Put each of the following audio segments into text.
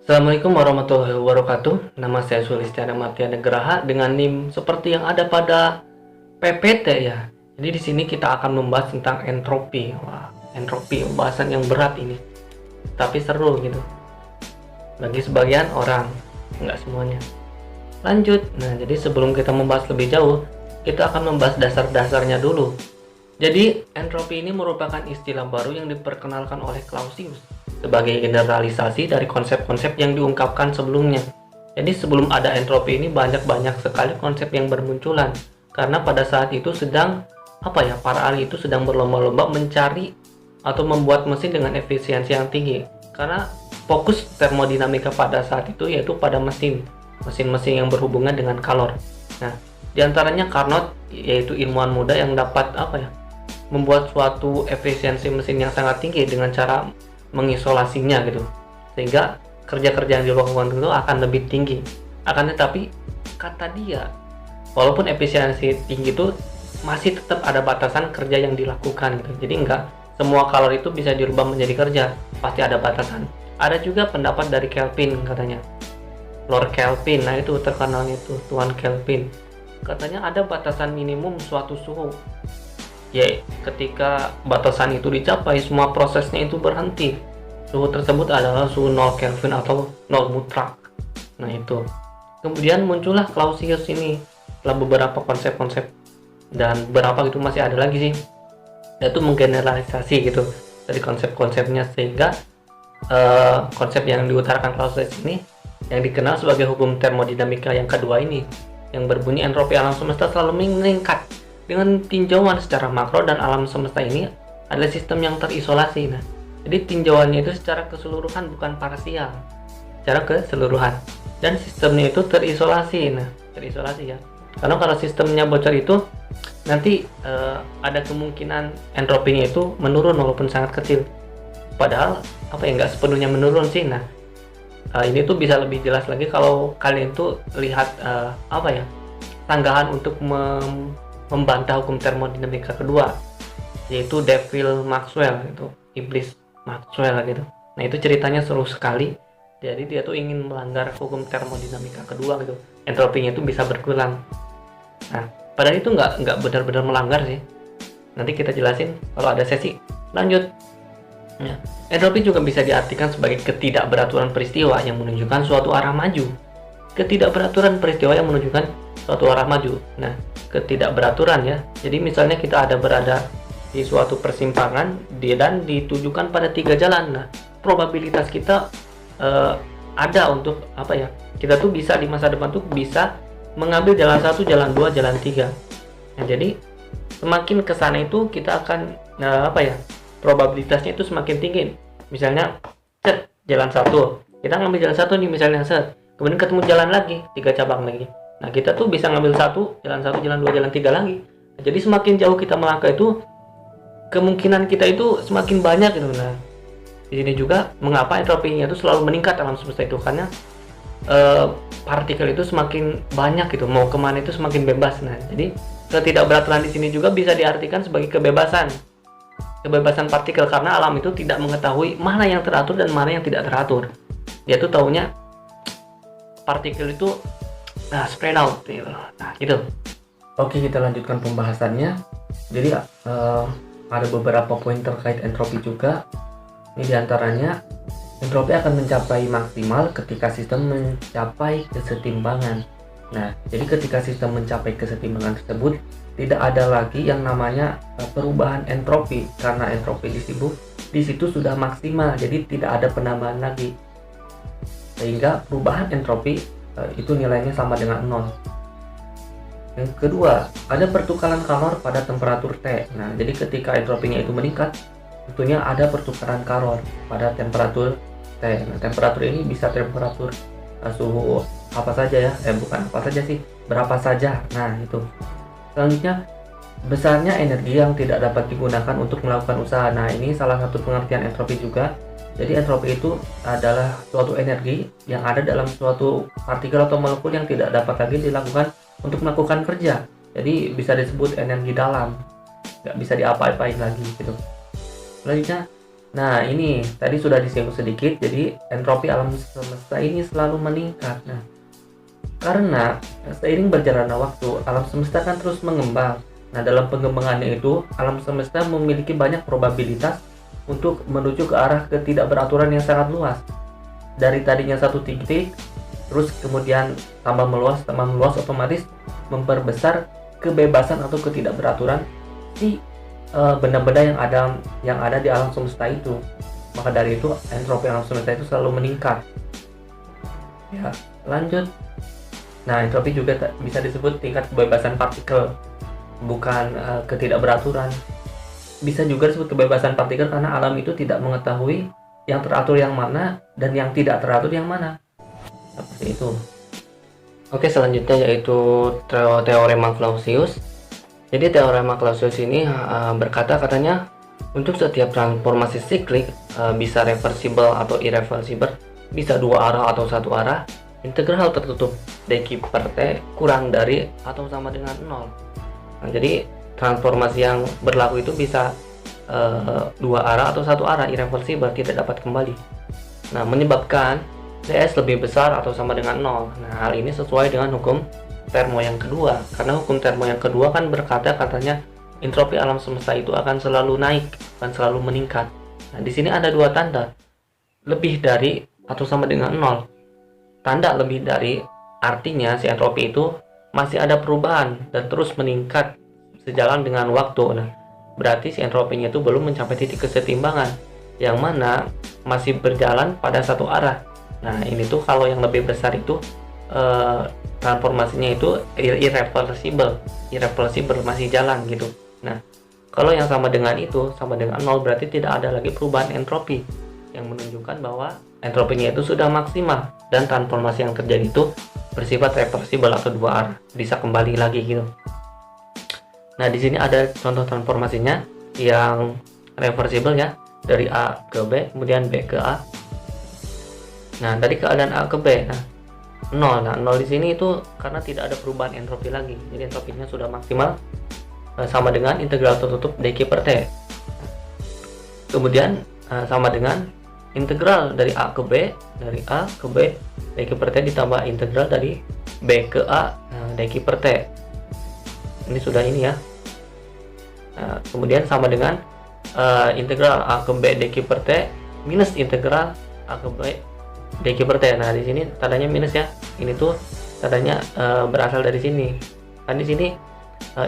Assalamualaikum warahmatullahi wabarakatuh. Nama saya Sulistiana Martiana Graha dengan NIM seperti yang ada pada PPT ya. Jadi di sini kita akan membahas tentang entropi. Wah, entropi pembahasan yang berat ini. Tapi seru gitu. Bagi sebagian orang, nggak semuanya. Lanjut. Nah, jadi sebelum kita membahas lebih jauh, kita akan membahas dasar-dasarnya dulu. Jadi, entropi ini merupakan istilah baru yang diperkenalkan oleh Clausius sebagai generalisasi dari konsep-konsep yang diungkapkan sebelumnya. Jadi sebelum ada entropi ini banyak sekali konsep yang bermunculan karena pada saat itu sedang para ahli itu sedang berlomba-lomba mencari atau membuat mesin dengan efisiensi yang tinggi karena fokus termodinamika pada saat itu yaitu pada mesin-mesin yang berhubungan dengan kalor. Nah, diantaranya Carnot yaitu ilmuwan muda yang dapat membuat suatu efisiensi mesin yang sangat tinggi dengan cara mengisolasinya gitu, sehingga kerja-kerja yang dilakukan itu akan lebih tinggi. Akan tetapi kata dia, walaupun efisiensi tinggi itu masih tetap ada batasan kerja yang dilakukan gitu. Jadi enggak semua kalori itu bisa dirubah menjadi kerja, pasti ada batasan. Ada juga pendapat dari Kelvin katanya, Lord Kelvin. Nah itu terkenalnya itu Tuan Kelvin, katanya ada batasan minimum suatu suhu. Ya, ketika batasan itu dicapai, semua prosesnya itu berhenti. Suhu tersebut adalah suhu 0 Kelvin atau 0 mutlak. Nah itu. Kemudian muncullah Clausius ini setelah beberapa konsep-konsep dan beberapa itu masih ada lagi sih. Yaitu menggeneralisasi gitu dari konsep-konsepnya sehingga konsep yang diutarakan Clausius ini yang dikenal sebagai hukum termodinamika yang kedua ini yang berbunyi entropi alam semesta selalu meningkat dengan tinjauan secara makro dan alam semesta ini adalah sistem yang terisolasi. Nah, jadi tinjauannya itu secara keseluruhan bukan parsial, secara keseluruhan dan sistemnya itu terisolasi. Nah, terisolasi ya. Karena kalau sistemnya bocor itu nanti ada kemungkinan entropinya itu menurun walaupun sangat kecil. Padahal nggak sepenuhnya menurun sih. Nah, ini tuh bisa lebih jelas lagi kalau kalian tuh lihat tanggahan untuk membantah hukum termodinamika kedua, yaitu Devil Maxwell, itu iblis Maxwell gitu. Nah itu ceritanya seru sekali. Jadi dia tuh ingin melanggar hukum termodinamika kedua gitu, entropinya itu bisa berkurang. Nah padahal itu nggak benar-benar melanggar sih. Nanti kita jelasin kalau ada sesi lanjut. Ya. Entropi juga bisa diartikan sebagai ketidakberaturan peristiwa yang menunjukkan suatu arah maju. Ketidakberaturan peristiwa yang menunjukkan suatu arah maju. Nah, ketidakberaturan ya. Jadi misalnya kita berada di suatu persimpangan dan ditujukan pada 3 jalan. Nah, probabilitas kita ada untuk kita tuh bisa di masa depan tuh bisa mengambil jalan 1, jalan 2, jalan 3. Nah, jadi semakin ke sana itu kita akan probabilitasnya itu semakin tinggi. Misalnya jalan 1, kita ngambil jalan 1 nih misalnya kemudian ketemu jalan lagi 3 cabang lagi. Nah kita tuh bisa ngambil jalan 1, jalan 2, jalan 3 lagi. Nah, jadi semakin jauh kita melangkah itu kemungkinan kita itu semakin banyak gitu. Nah di sini juga mengapa entropinya itu selalu meningkat alam semesta itu karena partikel itu semakin banyak gitu, mau kemana itu semakin bebas. Nah jadi ketidakberaturan di sini juga bisa diartikan sebagai kebebasan partikel karena alam itu tidak mengetahui mana yang teratur dan mana yang tidak teratur. Dia tuh taunya partikel itu spread out gitu. Nah gitu. Oke, kita lanjutkan pembahasannya. Jadi ada beberapa poin terkait entropi juga. Ini diantaranya entropi akan mencapai maksimal ketika sistem mencapai kesetimbangan. Nah, jadi ketika sistem mencapai kesetimbangan tersebut tidak ada lagi yang namanya perubahan entropi karena entropi di situ sudah maksimal. Jadi tidak ada penambahan lagi. Sehingga perubahan entropi itu nilainya sama dengan 0. Yang kedua, ada pertukaran kalor pada temperatur T. Nah, jadi ketika entropinya itu meningkat, tentunya ada pertukaran kalor pada temperatur T. Nah, temperatur ini bisa temperatur suhu apa saja ya? Bukan apa saja sih, berapa saja. Nah, itu. Selanjutnya, besarnya energi yang tidak dapat digunakan untuk melakukan usaha. Nah, ini salah satu pengertian entropi juga. Jadi entropi itu adalah suatu energi yang ada dalam suatu partikel atau molekul yang tidak dapat lagi dilakukan untuk melakukan kerja. Jadi bisa disebut energi dalam, nggak bisa diapa-apain lagi gitu. Selanjutnya Nah, ini tadi sudah disinggung sedikit, jadi entropi alam semesta ini selalu meningkat. Nah, karena seiring berjalannya waktu, alam semesta kan terus mengembang. Nah, dalam pengembangannya itu, alam semesta memiliki banyak probabilitas untuk menuju ke arah ketidakberaturan yang sangat luas. Dari tadinya satu titik, terus kemudian tambah meluas, otomatis memperbesar kebebasan atau ketidakberaturan si benda-benda yang ada di alam semesta itu. Maka dari itu entropi alam semesta itu selalu meningkat. Ya, lanjut. Nah, entropi juga bisa disebut tingkat kebebasan partikel, bukan ketidakberaturan. Bisa juga disebut kebebasan partikel karena alam itu tidak mengetahui yang teratur yang mana dan yang tidak teratur yang mana. Seperti itu. Oke, selanjutnya yaitu teorema Clausius. Jadi teorema Clausius ini berkata katanya untuk setiap transformasi siklik bisa reversible atau irreversible, bisa dua arah atau satu arah, integral tertutup dq per t kurang dari atau sama dengan 0. Nah, jadi transformasi yang berlaku itu bisa dua arah atau satu arah, irreversible, tidak dapat kembali. Nah, menyebabkan ds lebih besar atau sama dengan 0. Nah, hal ini sesuai dengan hukum termo yang kedua, karena hukum termo yang kedua kan berkata katanya entropi alam semesta itu akan selalu naik, akan selalu meningkat. Nah, di sini ada dua tanda, lebih dari atau sama dengan 0. Tanda lebih dari artinya si entropi itu masih ada perubahan dan terus meningkat sejalan dengan waktu. Nah, berarti si entropinya itu belum mencapai titik kesetimbangan, yang mana masih berjalan pada satu arah. Nah, ini tuh kalau yang lebih besar itu transformasinya itu irreversible, masih jalan gitu. Nah, kalau yang sama dengan itu, sama dengan 0, berarti tidak ada lagi perubahan entropi, yang menunjukkan bahwa entropinya itu sudah maksimal dan transformasi yang terjadi itu bersifat reversible atau dua arah, bisa kembali lagi gitu. Nah, di sini ada contoh transformasinya yang reversible ya, dari A ke B, kemudian B ke A. Nah, tadi keadaan A ke B. Nah, 0. Nah, 0 di sini itu karena tidak ada perubahan entropi lagi. Jadi entropinya sudah maksimal sama dengan integral tertutup dq per t. Kemudian sama dengan integral dari A ke B, dari A ke B dq per t ditambah integral dari B ke A dq per t. Ini sudah ini ya. Kemudian sama dengan integral A ke B dq per t minus integral A ke B dq per t. Nah, di sini tandanya minus ya. Ini tuh tandanya berasal dari sini. Kan di sini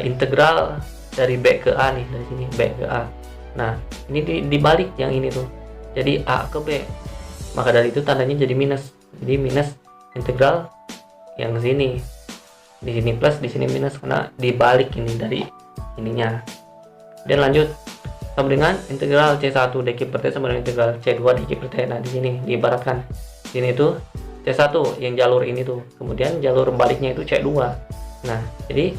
integral dari B ke A nih, dari sini B ke A. Nah, ini dibalik yang ini tuh. Jadi A ke B. Maka dari itu tandanya jadi minus. Jadi minus integral yang sini. Di sini plus, di sini minus karena dibalik ini dari ininya. Dan lanjut sama dengan integral C1 dq per t sama dengan integral C2 dq per t. Nah, di sini diibaratkan sini tuh C1 yang jalur ini tuh, kemudian jalur baliknya itu C2. Nah, jadi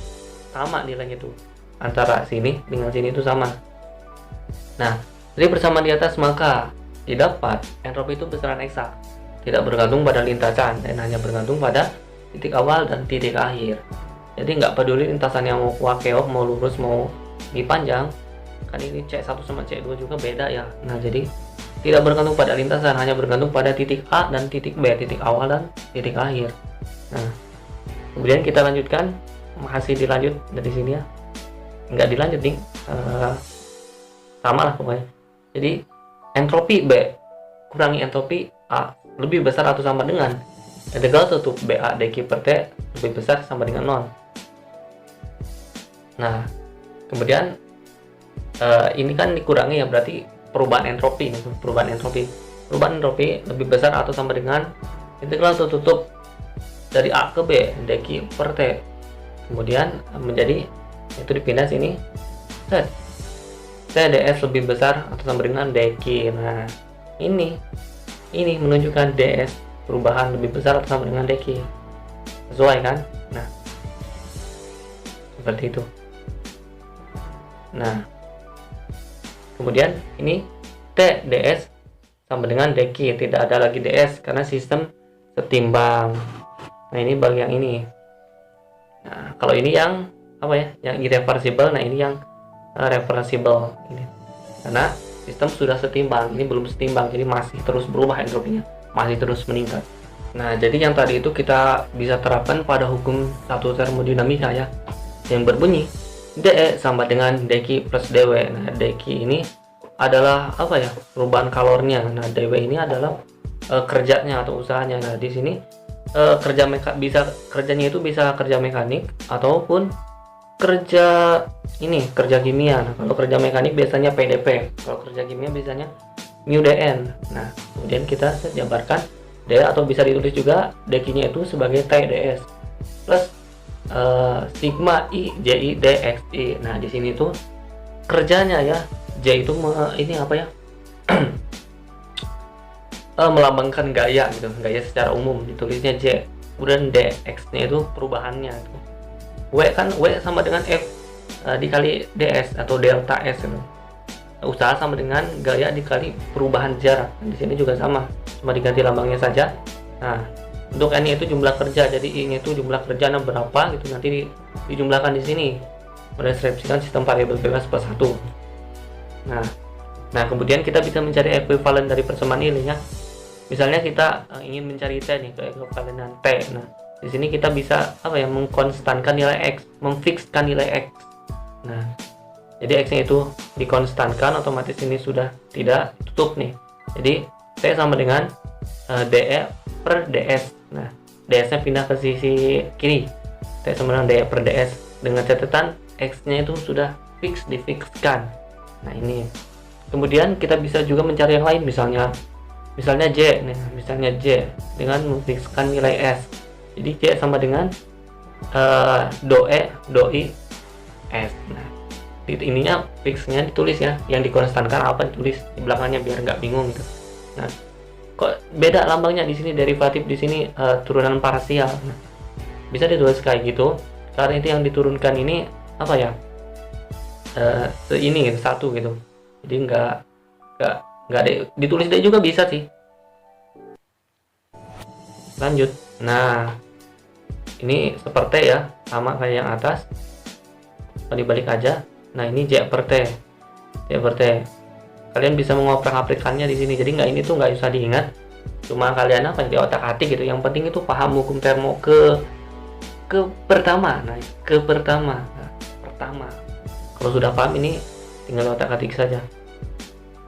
sama nilainya tuh antara sini dengan sini itu sama. Nah, dari persamaan di atas maka didapat entropi itu besaran eksak, tidak bergantung pada lintasan dan hanya bergantung pada titik awal dan titik akhir. Jadi nggak peduli lintasan yang mau wakeok, mau lurus, mau dipanjang, kan ini C1 sama C2 juga beda ya. Nah, jadi tidak bergantung pada lintasan, hanya bergantung pada titik A dan titik B, titik awal dan titik akhir. Nah, kemudian kita lanjutkan, masih dilanjut dari sini ya, nggak dilanjut nih, sama lah pokoknya. Jadi entropi B kurangi entropi A lebih besar atau sama dengan integral tutup BA dq per t lebih besar sama dengan 0. Nah, kemudian ini kan dikurangi ya, berarti perubahan entropi lebih besar atau sama dengan integral tertutup dari A ke B dq per t. Kemudian menjadi itu dipindah sini, set ds lebih besar atau sama dengan dq. Nah, ini menunjukkan ds perubahan lebih besar atau sama dengan dq, sesuai kan? Nah, seperti itu. Nah, kemudian ini T ds sama dengan dq, tidak ada lagi ds karena sistem setimbang. Nah, ini bagi yang ini. Nah, kalau ini yang apa ya, yang irreversible. Nah, ini yang reversible ini, karena sistem sudah setimbang. Ini belum setimbang, jadi masih terus berubah entropinya, masih terus meningkat. Nah, jadi yang tadi itu kita bisa terapkan pada hukum satu termodinamika ya, yang berbunyi dE sama dengan dQ plus dW. Nah, dQ ini adalah apa ya, perubahan kalornya. Nah, dW ini adalah kerjanya atau usahanya. Nah, di sini kerjanya itu bisa kerja mekanik ataupun kerja kerja kimia. Nah, kalau kerja mekanik biasanya PdP, kalau kerja kimia biasanya mu dN. Nah, kemudian kita jabarkan D, atau bisa ditulis juga dQ-nya itu sebagai TdS plus sigma I JI dXi. Nah, di sini tuh kerjanya ya, J itu ini apa ya? Melambangkan gaya gitu, gaya secara umum ditulisnya J. Kemudian dx-nya itu perubahannya itu. W kan W sama dengan F dikali ds atau delta S itu. Usaha sama dengan gaya dikali perubahan jarak. Di sini juga sama, cuma diganti lambangnya saja. Nah, untuk N itu jumlah kerja, jadi I itu jumlah kerjanya berapa gitu, nanti dijumlahkan di sini berdasarkan sistem variabel bebas plus 1. Nah, kemudian kita bisa mencari ekuivalen dari persamaan ini ya. Misalnya kita ingin mencari T nih, keekuivalenan T. Nah, di sini kita bisa apa ya, mengkonstankan nilai X, memfikskan nilai X. Nah, jadi X-nya itu dikonstankan, otomatis ini sudah tidak tutup nih. Jadi T sama dengan dE per ds. Nah, ds-nya pindah ke sisi kiri. T sama dengan dE per ds, dengan catatan X-nya itu sudah difikskan. Nah, ini. Kemudian kita bisa juga mencari yang lain, misalnya J nih, misalnya J dengan memfikskan nilai S. Jadi J sama dengan doi S. Nah, ininya fixnya ditulis ya, yang dikonstankan apa ditulis di belakangnya biar nggak bingung gitu. Nah, kok beda lambangnya di sini, derivatif di sini turunan parsial. Nah, bisa ditulis kayak gitu karena itu yang diturunkan ini apa ya, ini gitu, satu gitu. Jadi nggak ditulis D juga bisa sih. Lanjut. Nah, ini seperti ya, sama kayak yang atas, dibalik aja. Nah, ini J per T. Kalian bisa mengoprek-aprikannya di sini. Jadi ini tuh nggak usah diingat, cuma kalian apa di otak-atik gitu. Yang penting itu paham hukum termo ke pertama. Nah, pertama. Kalau sudah paham ini tinggal otak-atik saja.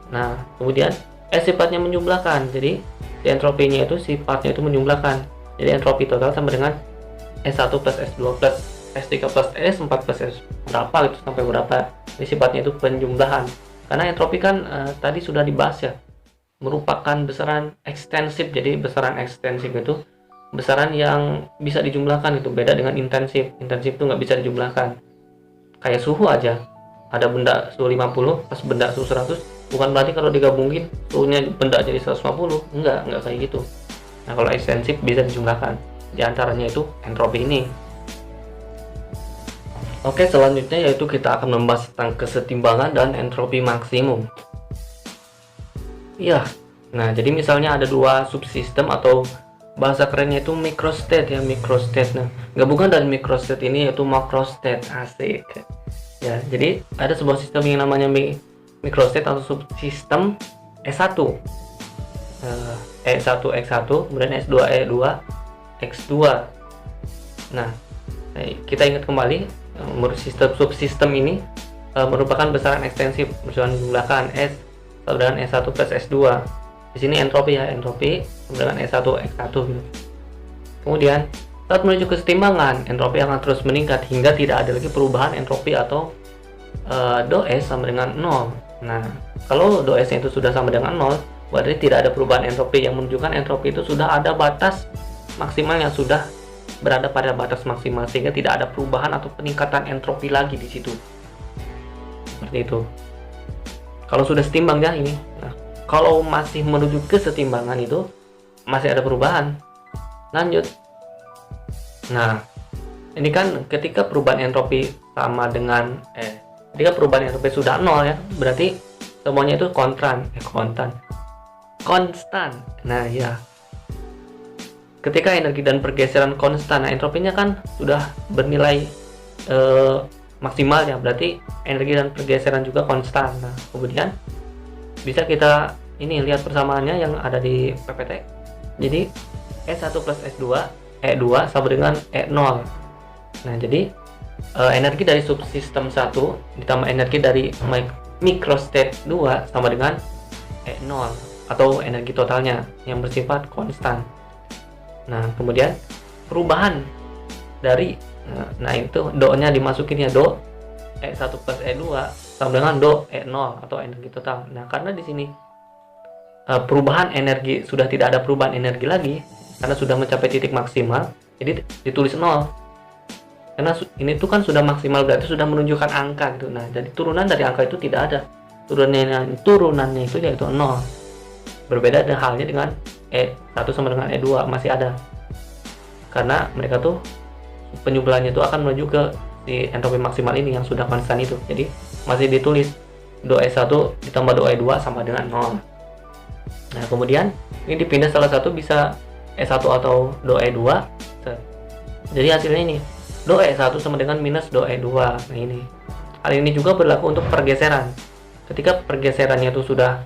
Nah, kemudian S sifatnya menjumlahkan. Jadi si entropinya itu sifatnya itu menjumlahkan. Jadi entropi total sama dengan S1 plus S2 plus S3 plus S4 plus S berapa gitu, sampai berapa. Ini sifatnya itu penjumlahan. Karena entropi kan tadi sudah dibahas ya, merupakan besaran ekstensif. Jadi besaran ekstensif itu besaran yang bisa dijumlahkan, itu beda dengan intensif. Intensif itu nggak bisa dijumlahkan. Kayak suhu aja, ada benda suhu 50 pas benda suhu 100, bukan berarti kalau digabungin suhunya benda jadi 150, enggak kayak gitu. Nah, kalau ekstensif bisa dijumlahkan, di antaranya itu entropi ini. Oke, selanjutnya yaitu kita akan membahas tentang kesetimbangan dan entropi maksimum. Iya. Nah, jadi misalnya ada dua subsistem, atau bahasa kerennya itu microstate ya, microstate. Nah, gabungan dari microstate ini yaitu macrostate. Asik. Ya, jadi ada sebuah sistem yang namanya microstate atau subsistem S1 E1 X1, kemudian S2 E2 X2. Nah, kita ingat kembali, subsistem ini merupakan besaran ekstensif, besaran jumlahkan S sama dengan S1 plus S2. Di sini entropi ya, entropi sama dengan S1 X1 gitu. Kemudian saat menuju kesetimbangan, entropi akan terus meningkat hingga tidak ada lagi perubahan entropi atau do S sama dengan 0. Nah, kalau do S itu sudah sama dengan 0, berarti tidak ada perubahan entropi, yang menunjukkan entropi itu sudah ada batas maksimal, yang sudah berada pada batas maksimal, sehingga tidak ada perubahan atau peningkatan entropi lagi di situ. Seperti itu. Kalau sudah setimbang ya ini. Nah, kalau masih menuju ke setimbangan itu masih ada perubahan. Lanjut. Nah, ini kan ketika perubahan entropi sama dengan ketika perubahan entropi sudah 0 ya, berarti semuanya itu konstan. Nah, ya. Ketika energi dan pergeseran konstan, nah entropinya kan sudah bernilai maksimal ya, berarti energi dan pergeseran juga konstan. Nah, kemudian bisa kita ini lihat persamaannya yang ada di PPT. Jadi E1 plus S2 E2 sama dengan E0. Nah, jadi energi dari subsistem 1 ditambah energi dari microstate 2 sama dengan E0 atau energi totalnya yang bersifat konstan. Nah, kemudian perubahan dari itu do-nya dimasukin ya, do E1 plus E2 sama dengan do E0 atau energi total. Nah, karena di sini perubahan energi sudah tidak ada perubahan energi lagi karena sudah mencapai titik maksimal, jadi ditulis 0. Karena ini tuh kan sudah maksimal, berarti sudah menunjukkan angka gitu. Nah, jadi turunan dari angka itu tidak ada. Turunannya itu yaitu 0. Berbeda dengan halnya dengan E1 sama dengan E2 masih ada. Karena mereka tuh penjumlahannya itu akan menuju ke si entropi maksimal ini yang sudah konstan itu. Jadi masih ditulis do E1 ditambah do E2 sama dengan 0. Nah, kemudian ini dipindah salah satu bisa E1 atau do E2. Jadi hasilnya ini do E1 sama dengan minus do E2. Nah, ini hal ini juga berlaku untuk pergeseran. Ketika pergeserannya itu sudah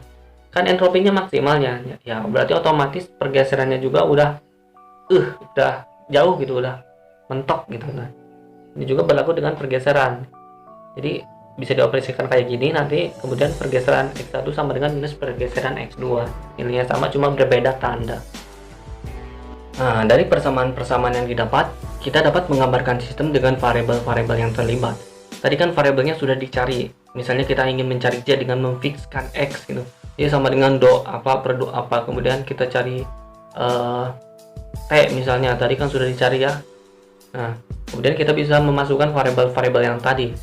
kan entropinya maksimalnya ya, berarti otomatis pergeserannya juga udah jauh gitu, udah mentok gitu. Nah, ini juga berlaku dengan pergeseran. Jadi bisa dioperasikan kayak gini nanti, kemudian pergeseran X1 sama dengan minus pergeseran X2. Nilainya sama, cuma berbeda tanda. Nah, dari persamaan-persamaan yang didapat, kita dapat menggambarkan sistem dengan variabel-variabel yang terlibat. Tadi kan variabelnya sudah dicari. Misalnya kita ingin mencari Z dengan memfixkan X gitu. Jadi sama dengan do apa per do apa. Kemudian kita cari T misalnya. Tadi kan sudah dicari ya. Nah, kemudian kita bisa memasukkan variabel-variabel yang tadi.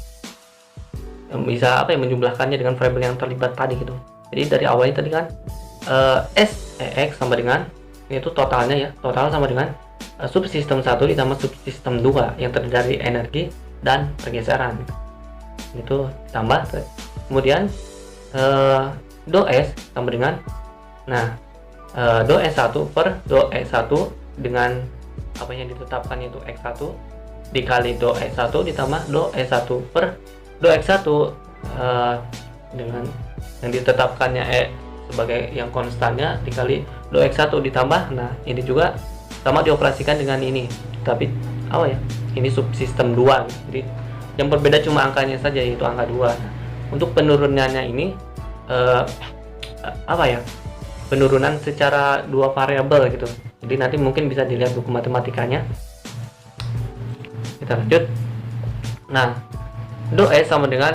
Bisa menjumlahkannya dengan variabel yang terlibat tadi gitu. Jadi dari awalnya tadi kan X sama dengan ini tuh totalnya ya, total sama dengan subsistem 1 ditambah subsistem 2 yang terdiri dari energi dan pergeseran. Itu tambah, kemudian do S sama dengan do S1 per do E1 dengan apa yang ditetapkan yaitu X1 dikali do E1 ditambah do E1 per do X1 dengan yang ditetapkannya E sebagai yang konstannya dikali do X1 ditambah, nah ini juga sama dioperasikan dengan ini, tapi ini subsistem 2, jadi yang berbeda cuma angkanya saja yaitu angka 2. Nah, untuk penurunannya ini penurunan secara dua variabel gitu, jadi nanti mungkin bisa dilihat buku matematikanya. Kita lanjut. Nah, do E sama dengan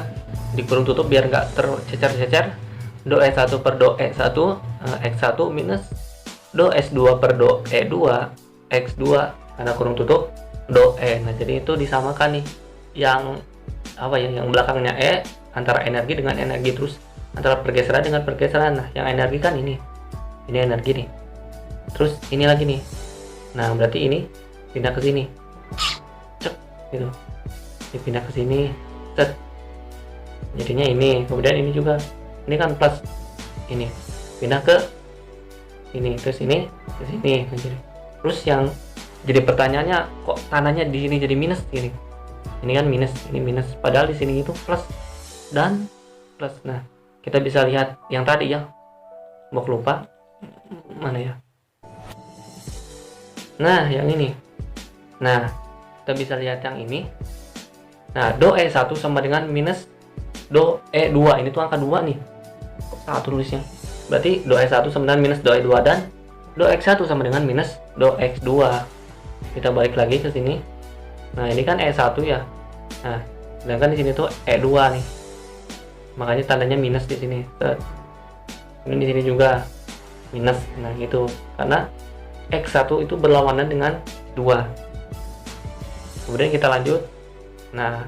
di kurung tutup biar nggak tercecer-cecer, do E1 per do E1 X1 minus do S2 per do E2 X2 karena kurung tutup do E. Nah, jadi itu disamakan nih yang yang belakangnya E antara energi dengan energi, terus antara pergeseran dengan pergeseran. Nah, yang energi kan ini energi nih, terus ini lagi nih. Nah, berarti ini pindah ke sini, cek gitu, dipindah ke sini, set, jadinya ini. Kemudian ini juga, ini kan plus, ini pindah ke ini, terus ini ke sini. Terus yang jadi pertanyaannya, kok tanahnya di sini jadi minus gini? Ini kan minus, ini minus, padahal di sini itu plus dan plus. Nah, kita bisa lihat yang tadi ya, mau lupa mana ya. Nah, yang ini. Nah, kita bisa lihat yang ini. Nah, do E1 sama dengan minus do E2. Ini tuh angka 2 nih. Kok salah tulisnya? Berarti do E1 sama dengan minus do E2 dan do X1 sama dengan minus do X2. Kita balik lagi ke sini. Nah, ini kan E1 ya. Nah, sedangkan di sini tuh E2 nih. Makanya tandanya minus di sini. Ini di sini juga minus. Nah, gitu. Karena X1 itu berlawanan dengan 2. Kemudian kita lanjut. Nah,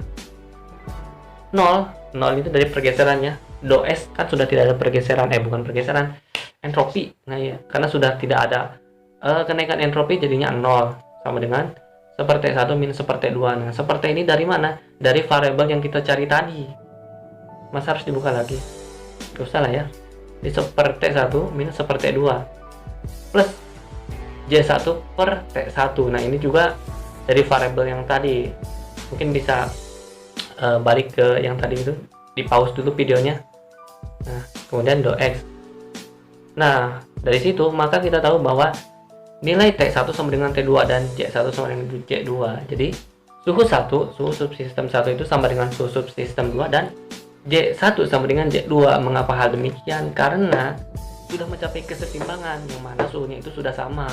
0 itu dari pergeserannya. Do S kan sudah tidak ada pergeseran, bukan pergeseran, entropi. Nah ya, karena sudah tidak ada kenaikan entropi, jadinya 0 sama dengan seperti 1 minus seperti 2. Nah, seperti ini dari mana? Dari variabel yang kita cari tadi. Masa harus dibuka lagi? Gak usah lah ya. Di seperti 1 minus seperti 2 plus J1 per T1. Nah, ini juga dari variabel yang tadi. Mungkin bisa balik ke yang tadi itu, di pause dulu videonya. Nah, kemudian dou X. Nah, dari situ maka kita tahu bahwa nilai T1 sama dengan T2 dan J1 sama dengan J2. Jadi suhu subsistem 1 itu sama dengan suhu subsistem 2 dan J1 sama dengan J2. Mengapa hal demikian? Karena sudah mencapai kesetimbangan yang mana suhunya itu sudah sama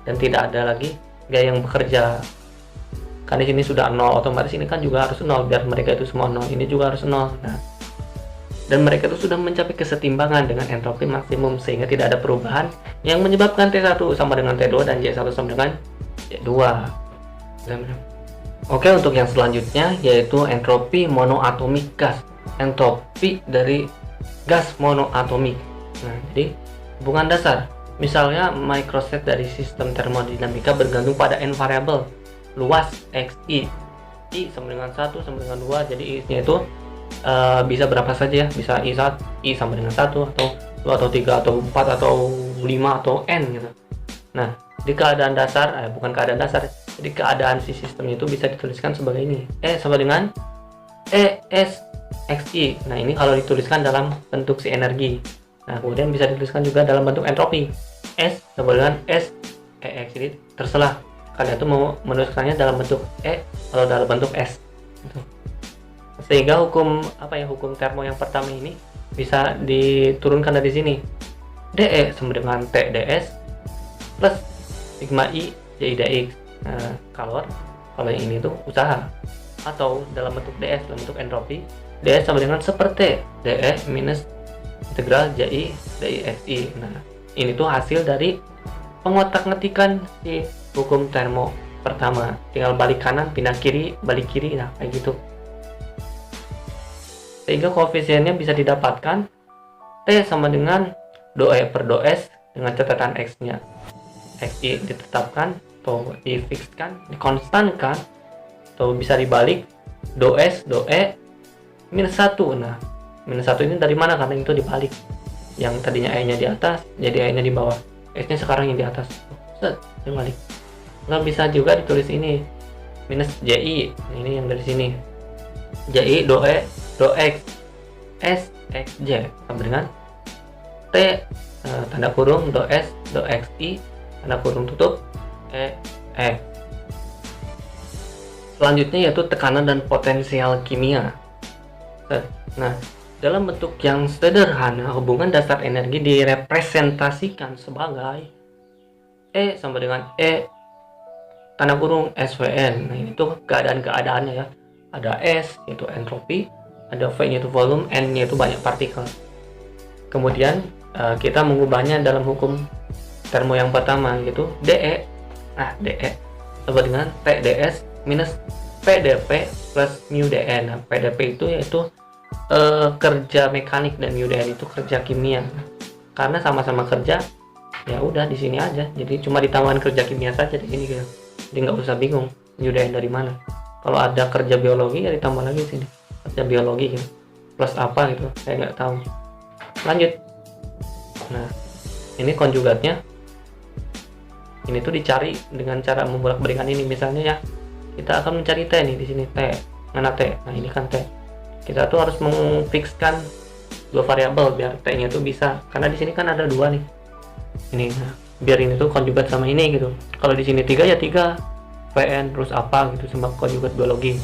dan tidak ada lagi gaya yang bekerja. Kan di sini sudah 0, otomatis ini kan juga harus 0 biar mereka itu semua 0. Ini juga harus 0. Nah, dan mereka itu sudah mencapai kesetimbangan dengan entropi maksimum sehingga tidak ada perubahan yang menyebabkan T1 sama dengan T2 dan J1 sama dengan J2. Oke, untuk yang selanjutnya yaitu entropi monoatomik gas. Entropi dari gas monoatomik. Nah, jadi hubungan dasar. Misalnya microset dari sistem termodinamika bergantung pada n variabel luas xi. I sama dengan 1 sama dengan 2. Jadi I-nya itu bisa berapa saja ya, bisa I sama dengan 1 atau 2 atau 3 atau 4 atau 5 atau N gitu. Nah, di keadaan dasar, bukan keadaan dasar, jadi keadaan si sistemnya itu bisa dituliskan sebagai ini, E sama dengan ES XI. Nah, ini kalau dituliskan dalam bentuk si energi. Nah, kemudian bisa dituliskan juga dalam bentuk entropi, S sama dengan S EX. Jadi terserah kalian tuh mau menuliskannya dalam bentuk E atau dalam bentuk S gitu. Sehingga hukum termo yang pertama ini bisa diturunkan dari sini. DE sama dengan TdS plus sigma I JI dx. Nah, kalau yang ini tuh usaha, atau dalam bentuk DS, dalam bentuk entropi, DS sama dengan seperti DE minus integral JI dxi. Nah, ini tuh hasil dari pengotak-ngetikan si hukum termo pertama. Tinggal balik kanan, pindah kiri, balik kiri, nah kayak gitu. Sehingga koefisiennya bisa didapatkan T sama dengan dou E per dou S dengan catatan X-nya. Xi ditetapkan atau difixkan, dikonstankan, atau bisa dibalik dou S, dou E minus 1. Nah, minus 1 ini dari mana? Karena itu dibalik. Yang tadinya E-nya di atas, jadi E-nya di bawah. S-nya sekarang yang di atas. Set, dibalik. Nggak bisa juga ditulis ini minus JI. Nah, ini yang dari sini. JI dou E dou X S XJ sama dengan T tanda kurung dou S dou XI tanda kurung tutup E X. Selanjutnya yaitu tekanan dan potensial kimia. Nah, dalam bentuk yang sederhana, hubungan dasar energi direpresentasikan sebagai E sama dengan E tanda kurung SVN. Nah, ini tuh keadaan-keadaannya ya. Ada S yaitu entropi, ada V nya itu volume, N nya itu banyak partikel. Kemudian kita mengubahnya dalam hukum termo yang pertama yaitu DE. Nah, DE sama dengan TdS minus PdP plus mu dN. Nah, PdP itu yaitu kerja mekanik dan mu dN itu kerja kimia. Karena sama-sama kerja, ya udah di sini aja. Jadi cuma ditambahkan kerja kimia saja di sini gitu. Jadi nggak usah bingung mu dN dari mana. Kalau ada kerja biologi ya ditambah lagi sini kerja biologi gitu. Plus apa gitu, saya nggak tahu. Lanjut. Nah, ini konjugatnya. Ini tuh dicari dengan cara membolak-balikan ini. Misalnya ya, kita akan mencari T nih di sini T. Mana T? Nah, ini kan T. Kita tuh harus memfikskan dua variabel biar T-nya tuh bisa. Karena di sini kan ada dua nih. Ini, nah, biar ini tuh konjugat sama ini gitu. Kalau di sini 3 ya 3. VN terus apa gitu sama konjugat biologi.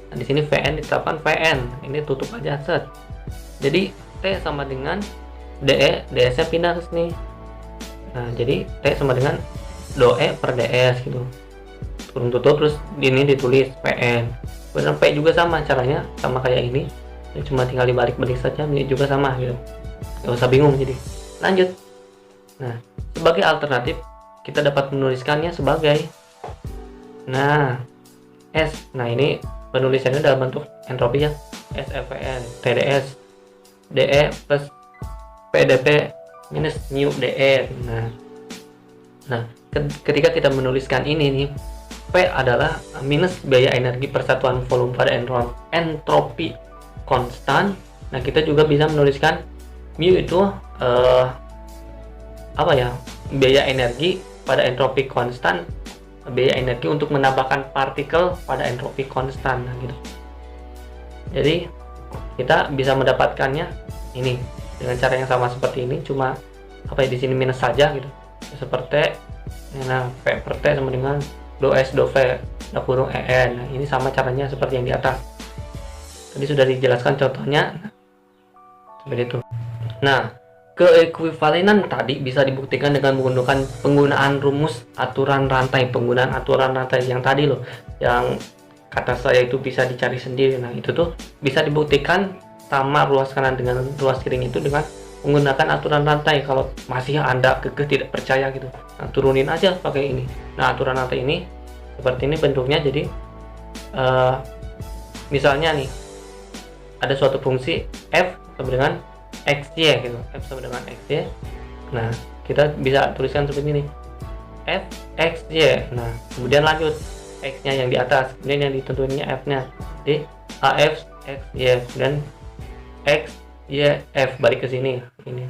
Nah, di sini VN ditetapkan VN. Ini tutup aja set. Jadi T sama dengan DE, DS nya pindah ke sini. Nah, jadi T sama dengan dou E per DS gitu. Turun tutup terus ini ditulis PN. Kemudian P juga sama caranya, sama kayak ini. Ya, cuma tinggal dibalik-balik saja, ini juga sama gitu. Gak usah bingung jadi. Lanjut. Nah, sebagai alternatif kita dapat menuliskannya sebagai S. Nah, ini penulisannya dalam bentuk entropi ya. SFN TdS DE plus PdP minus mu dN. Nah, ketika kita menuliskan ini nih, P adalah minus biaya energi persatuan volume pada entropi konstan. Nah, kita juga bisa menuliskan mu itu biaya energi pada entropi konstan, biaya energi untuk menambahkan partikel pada entropi konstan. Nah, gitu. Jadi kita bisa mendapatkannya ini dengan cara yang sama seperti ini, cuma apa ya, di sini minus saja gitu. Seperti nah V per T sama dengan do S do V da kurung EN. Nah, ini sama caranya seperti yang di atas. Tadi sudah dijelaskan contohnya. Nah, seperti itu. Nah, keekuivalenan tadi bisa dibuktikan dengan menggunakan penggunaan rumus aturan rantai, penggunaan aturan rantai yang tadi loh, yang kata saya itu bisa dicari sendiri. Nah, itu tuh bisa dibuktikan sama ruas kanan dengan ruas kiri itu dengan menggunakan aturan rantai. Kalau masih Anda kekeh tidak percaya gitu, nah, turunin aja pakai ini. Nah, aturan rantai ini seperti ini bentuknya. Jadi misalnya nih ada suatu fungsi f sama dengan xy gitu, f sama dengan xy. Nah, kita bisa tuliskan seperti ini, f xy. Nah, kemudian lanjut x nya yang di atas, kemudian yang ditentuinnya f nya di af xy, dan x y f balik ke sini ini,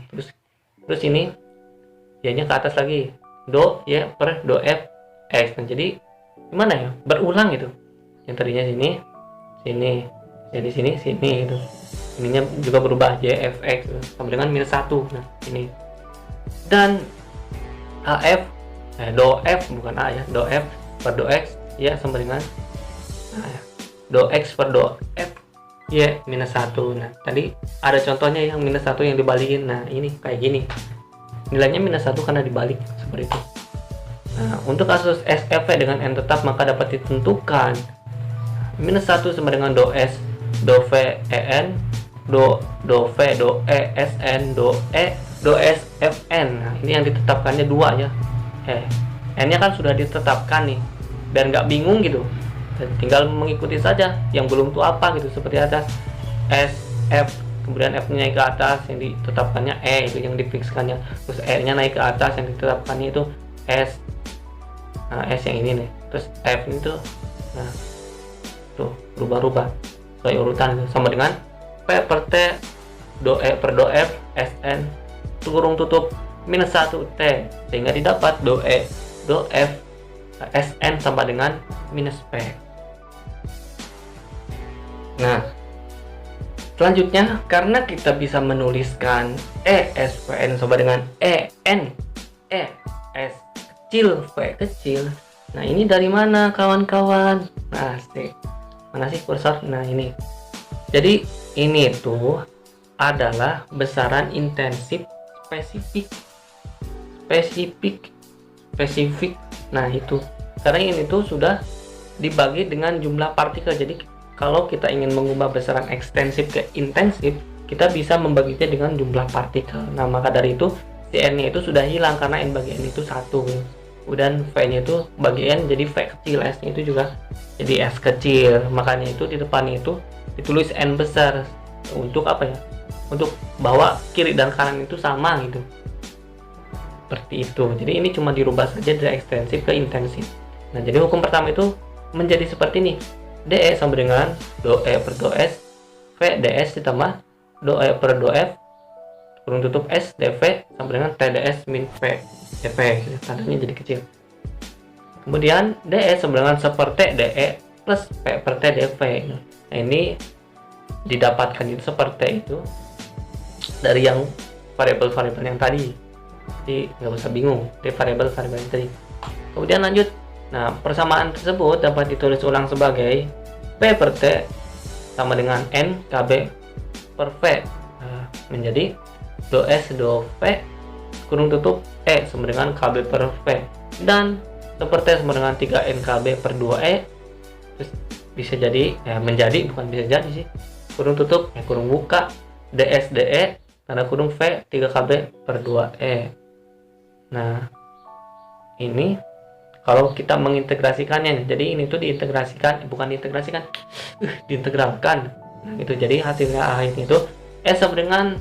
terus ini y nya ke atas lagi, do y per do f x. Nah, jadi gimana ya, berulang gitu, yang tadinya sini jadi sini gitu, ininya juga berubah y f x sama dengan minus 1. Nah, ini dan af do f bukan a ya, do f per do x ya sama dengan do x per do f y minus 1. Nah, tadi ada contohnya yang minus 1 yang dibalikin. Nah, ini kayak gini, nilainya minus 1 karena dibalik seperti itu. Nah, untuk kasus SFV dengan N tetap maka dapat ditentukan minus 1 sama dengan do S do V EN do V do E SN do S FN. Nah, ini yang ditetapkannya 2 ya. N nya kan sudah ditetapkan nih, biar nggak bingung gitu, tinggal mengikuti saja yang belum tuh apa gitu, seperti atas S F, kemudian F nya naik ke atas yang ditetapkannya E itu yang difikskannya, terus E nya naik ke atas yang ditetapkannya itu S. Nah, S yang ini nih, terus F itu nah tuh berubah-ubah sesuai urutan gitu. Sama dengan P per T do E per do F SN kurung tutup minus 1 T, sehingga didapat do E do F SN sama dengan minus P. Nah, selanjutnya karena kita bisa menuliskan ESVN sama dengan EN ES kecil V kecil. Nah, ini dari mana kawan-kawan? Nah, mana sih kursor? Nah, ini. Jadi ini tuh adalah besaran intensif spesifik. Nah, itu karena ini tuh sudah dibagi dengan jumlah partikel. Jadi kalau kita ingin mengubah besaran ekstensif ke intensif, kita bisa membaginya dengan jumlah partikel. Nah, maka dari itu si N nya itu sudah hilang karena N bagi N itu 1. Kemudian V nya itu bagi N jadi V kecil, S nya itu juga jadi S kecil. Makanya itu di depannya itu ditulis N besar untuk apa ya, untuk bahwa kiri dan kanan itu sama gitu, seperti itu. Jadi ini cuma dirubah saja dari ekstensif ke intensif. Nah, jadi hukum pertama itu menjadi seperti ini, DE sama dengan do E per do S V ds ditambah do E per do F kurung tutup S dV sama dengan TDS min V dV, tandanya jadi kecil. Kemudian DE sama dengan seperti DE plus V per T dV. Nah, ini didapatkan itu seperti itu dari yang variabel-variabel yang tadi, jadi nggak usah bingung di variabel-variabel yang tadi. Kemudian lanjut. Nah, persamaan tersebut dapat ditulis ulang sebagai P per T sama dengan N KB per V. Nah, menjadi do S do V kurung tutup E sama dengan KB per V, dan seperti sama dengan 3N KB per 2E. Terus bisa jadi menjadi, bukan bisa jadi sih, kurung tutup kurung buka DS DE tanda kurung V 3KB per 2E. Nah, ini kalau kita mengintegrasikannya, jadi ini tuh diintegrasikan, bukan diintegrasikan, diintegralkan. Nah, itu jadi hasilnya akhirnya itu S sama dengan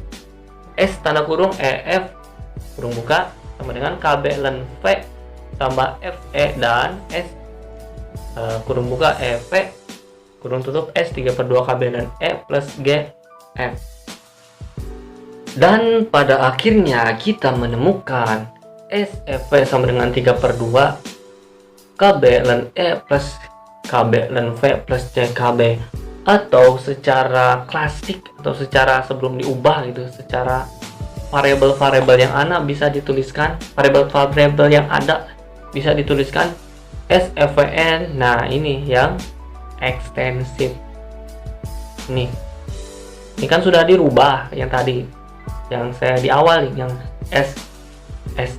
S tanda kurung EF kurung buka sama dengan KB ln V tambah FE dan S kurung buka EV kurung tutup S 3 per 2 KB ln E plus GF. Dan pada akhirnya kita menemukan SFV sama dengan 3 per 2 KB ln E plus KB ln V plus CKB atau secara klasik atau secara sebelum diubah gitu, secara variabel-variabel yang ada bisa dituliskan, variabel-variabel yang ada bisa dituliskan SFVN. Nah, ini yang ekstensif. Nih. Ini kan sudah dirubah yang tadi. Yang saya di awal nih, yang S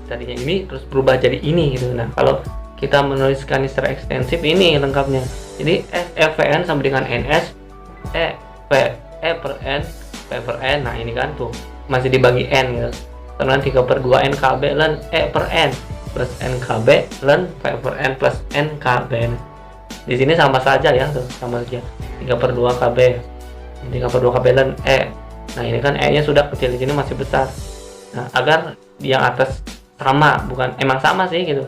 tadinya ini terus berubah jadi ini gitu. Nah, kalau kita menuliskan secara ekstensif ini lengkapnya. Jadi SFVN sama dengan NS E per N P per N. Nah, ini kan tuh masih dibagi N gitu. Karena 3/2 NKB ln E per N plus NKB ln P per N plus NKB. Di sini sama saja ya tuh, sama saja 3/2 KB 3/2 KB ln E. Nah, ini kan E nya sudah kecil, di sini masih besar. Nah, agar yang atas sama, bukan emang sama sih gitu,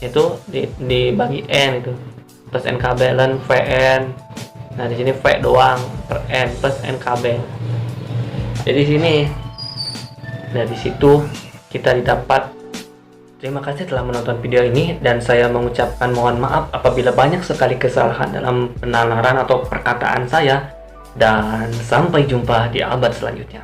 itu dibagi N itu plus NKB ln VN. Nah, di sini V doang per N plus NKB. Jadi sini dari situ kita didapat. Terima kasih telah menonton video ini, dan saya mengucapkan mohon maaf apabila banyak sekali kesalahan dalam penalaran atau perkataan saya, dan sampai jumpa di abad selanjutnya.